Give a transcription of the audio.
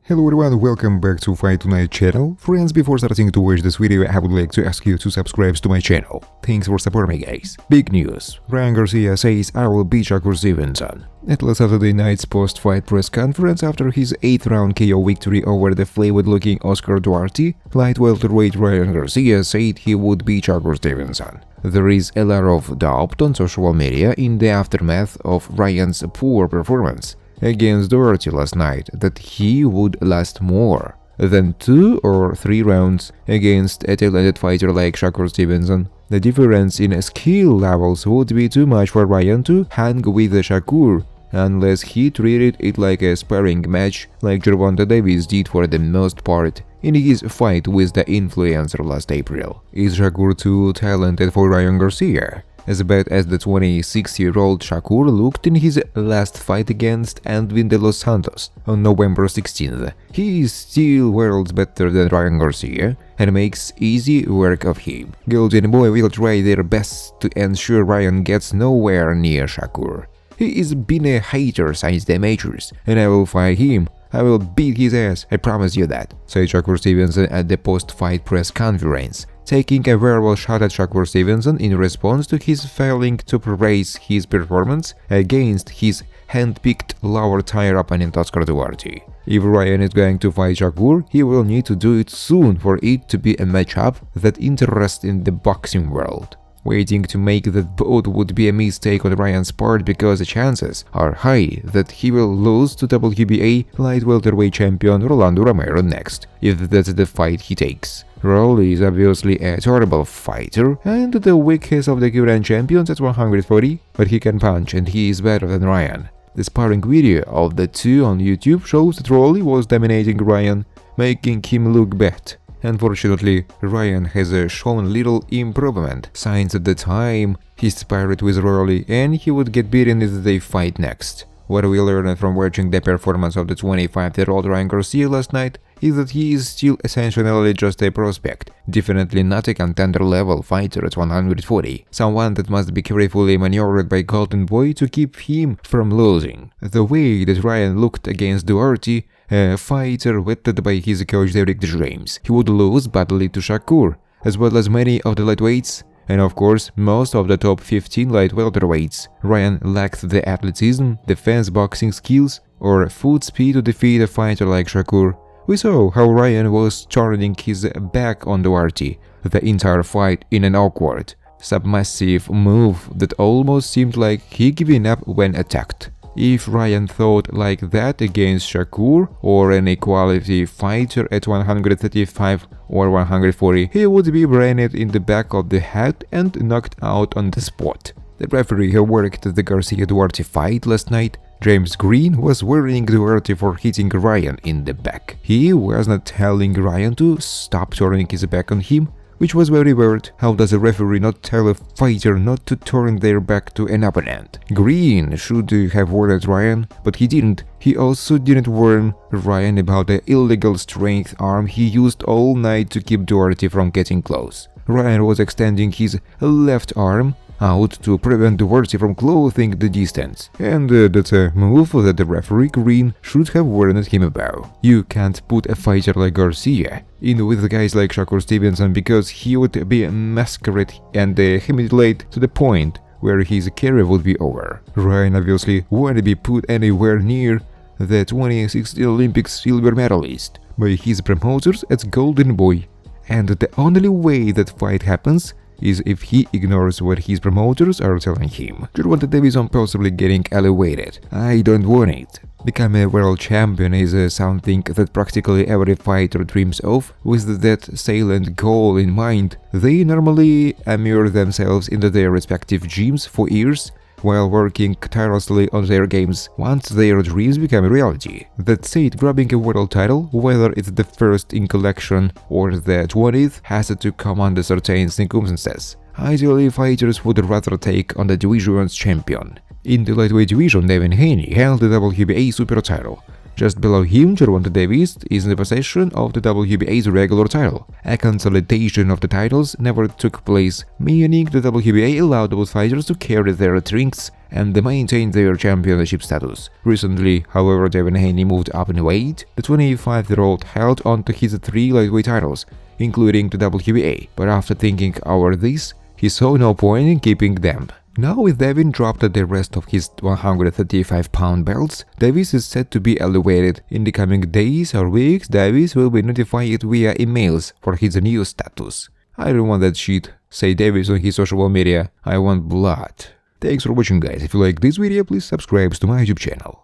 Hello everyone, welcome back to Fight Tonight channel. Friends, before starting to watch this video, I would like to ask you to subscribe to my channel. Thanks for supporting me, guys. Big news. Ryan Garcia says I will beat Shakur Stevenson. At last Saturday night's post-fight press conference after his 8th round KO victory over the flavoured-looking Oscar Duarte, light welterweight Ryan Garcia said he would beat Shakur Stevenson. There is a lot of doubt on social media in the aftermath of Ryan's poor performance against Duarte last night that he would last more than 2 or 3 rounds against a talented fighter like Shakur Stevenson. The difference in skill levels would be too much for Ryan to hang with Shakur unless he treated it like a sparring match like Gervonta Davis did for the most part in his fight with the influencer last April. Is Shakur too talented for Ryan Garcia? As bad as the 26-year-old Shakur looked in his last fight against Edwin de los Santos on November 16th, he is still worlds better than Ryan Garcia and makes easy work of him. Golden Boy will try their best to ensure Ryan gets nowhere near Shakur. He is been a hater since the majors, and I will fight him. I will beat his ass, I promise you that, said Shakur Stevenson at the post-fight press conference, taking a verbal shot at Shakur Stevenson in response to his failing to praise his performance against his hand-picked lower-tier opponent Oscar Duarte. If Ryan is going to fight Shakur, he will need to do it soon for it to be a matchup that interests in the boxing world. Waiting to make that bout would be a mistake on Ryan's part because the chances are high that he will lose to WBA light welterweight champion Rolando Romero next, if that's the fight he takes. Rolly is obviously a terrible fighter and the weakest of the current champions at 140, but he can punch and he is better than Ryan. The sparring video of the two on YouTube shows that Rolly was dominating Ryan, making him look bad. Unfortunately, Ryan has shown little improvement since the time he sparred with Rolly, and he would get beaten if they fight next. What we learned from watching the performance of the 25-year-old Ryan Garcia last night is that he is still essentially just a prospect, definitely not a contender-level fighter at 140, someone that must be carefully maneuvered by Golden Boy to keep him from losing. The way that Ryan looked against Duarte, a fighter vetted by his coach Derek James, he would lose badly to Shakur, as well as many of the lightweights, and of course most of the top 15 light welterweights. Ryan lacked the athleticism, defense boxing skills, or foot speed to defeat a fighter like Shakur. We saw how Ryan was turning his back on Duarte the entire fight in an awkward, submissive move that almost seemed like he giving up when attacked. If Ryan thought like that against Shakur or an equality fighter at 135 or 140, he would be brained in the back of the head and knocked out on the spot. The referee who worked the Garcia-Duarte fight last night, James Green, was warning Duarte for hitting Ryan in the back. He was not telling Ryan to stop turning his back on him, which was very weird. How does a referee not tell a fighter not to turn their back to an opponent? Green should have warned Ryan, but he didn't. He also didn't warn Ryan about the illegal strength arm he used all night to keep Duarte from getting close. Ryan was extending his left arm out to prevent Duarte from closing the distance, and that's a move that the referee Green should have warned him about. You can't put a fighter like Garcia in with guys like Shakur Stevenson because he would be massacred and humiliated to the point where his career would be over. Ryan obviously won't be put anywhere near the 2016 Olympic silver medalist by his promoters at Golden Boy, and the only way that fight happens is if he ignores what his promoters are telling him. Gervonta Davis on possibly getting elevated. I don't want it. Become a world champion is something that practically every fighter dreams of, with that salient goal in mind. They normally immure themselves into their respective gyms for years, while working tirelessly on their games once their dreams become a reality. That said, grabbing a world title, whether it's the first in collection or the 20th, has to come under certain circumstances. Ideally, fighters would rather take on the division's champion. In the lightweight division, Haney held the WBA super title, Just below him, Gervonta Davis is in the possession of the WBA's regular title. A consolidation of the titles never took place, meaning the WBA allowed both fighters to carry their rings and maintain their championship status. Recently, however, Devin Haney moved up in weight. The 25-year-old held on to his 3 lightweight titles, including the WBA, but after thinking over this, he saw no point in keeping them. Now with Devin dropped at the rest of his 135-pound belts, Davis is set to be elevated. In the coming days or weeks, Davis will be notified via emails for his new status. "I don't want that shit," say Davis on his social media. "I want blood." Thanks for watching, guys. If you like this video, please subscribe to my YouTube channel.